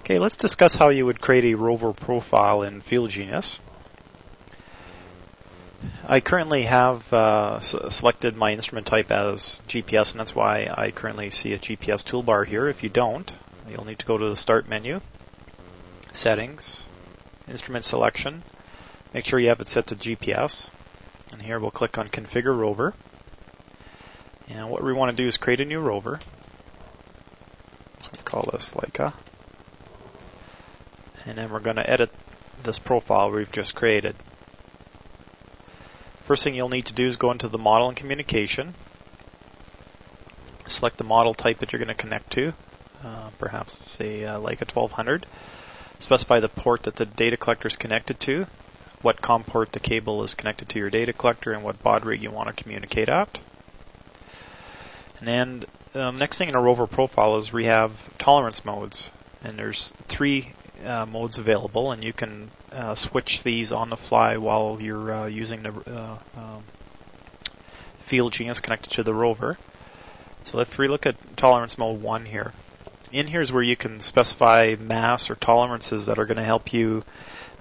Okay, let's discuss how you would create a rover profile in FieldGenius. I currently have selected my instrument type as GPS, and that's why I currently see a GPS toolbar here. If you don't, you'll need to go to the Start menu, Settings, Instrument Selection. Make sure you have it set to GPS. And here we'll click on Configure Rover. And what we want to do is create a new rover. We'll call this Leica. And then we're going to edit this profile we've just created. First thing you'll need to do is go into the model and communication. Select the model type that you're going to connect to. Perhaps say Leica 1200. Specify the port that the data collector is connected to, what COM port the cable is connected to your data collector, and what baud rate you want to communicate at. And then next thing in a rover profile is we have tolerance modes, and there's 3 modes available, and you can switch these on the fly while you're using the FieldGenius connected to the rover. So if we look at tolerance mode 1 here, in here is where you can specify mass or tolerances that are going to help you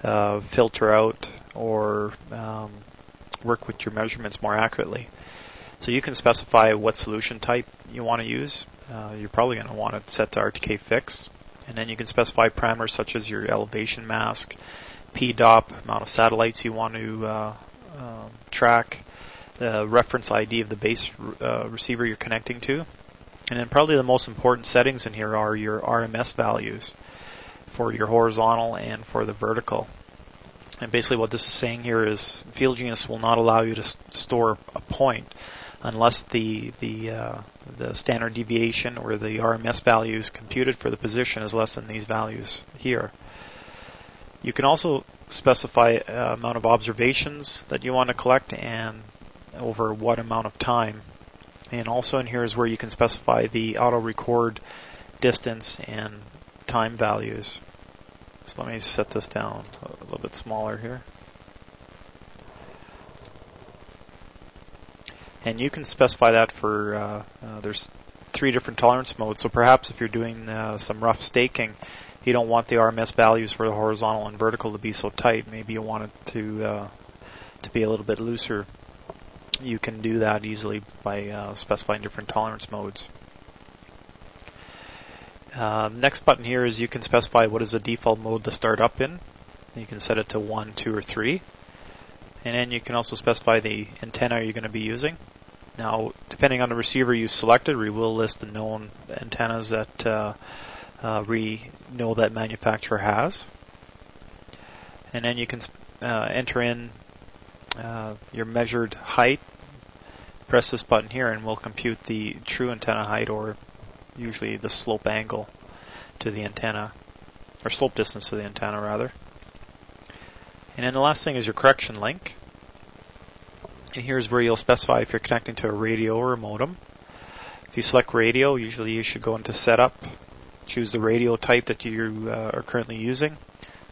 filter out or work with your measurements more accurately. So you can specify what solution type you want to use. You're probably going to want it set to RTK fixed. And then you can specify parameters such as your elevation mask, PDOP, amount of satellites you want to track, the reference ID of the base receiver you're connecting to. And then probably the most important settings in here are your RMS values for your horizontal and for the vertical. And basically what this is saying here is FieldGenius will not allow you to store a point unless the standard deviation or the RMS values computed for the position is less than these values here. You can also specify amount of observations that you want to collect and over what amount of time. And also in here is where you can specify the auto record distance and time values. So let me set this down a little bit smaller here. And you can specify that for, there's 3 different tolerance modes. So perhaps if you're doing some rough staking, you don't want the RMS values for the horizontal and vertical to be so tight. Maybe you want it to be a little bit looser. You can do that easily by specifying different tolerance modes. Next button here is you can specify what is the default mode to start up in. You can set it to 1, 2, or 3. And then you can also specify the antenna you're going to be using. Now, depending on the receiver you selected, we will list the known antennas that we know that manufacturer has. And then you can enter in your measured height. Press this button here and we'll compute the true antenna height, or usually the slope angle to the antenna, or slope distance to the antenna rather. And then the last thing is your correction link. And here's where you'll specify if you're connecting to a radio or a modem. If you select radio, usually you should go into setup, choose the radio type that you are currently using,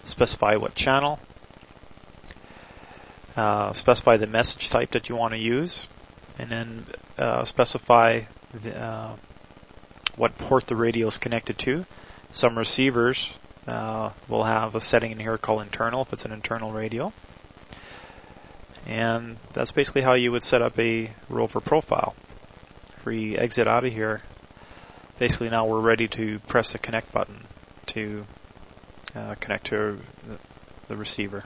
specify what channel, specify the message type that you want to use, and then specify what port the radio is connected to. Some receivers will have a setting in here called internal if it's an internal radio. And that's basically how you would set up a rover profile. If we exit out of here, basically now we're ready to press the connect button to connect to the receiver.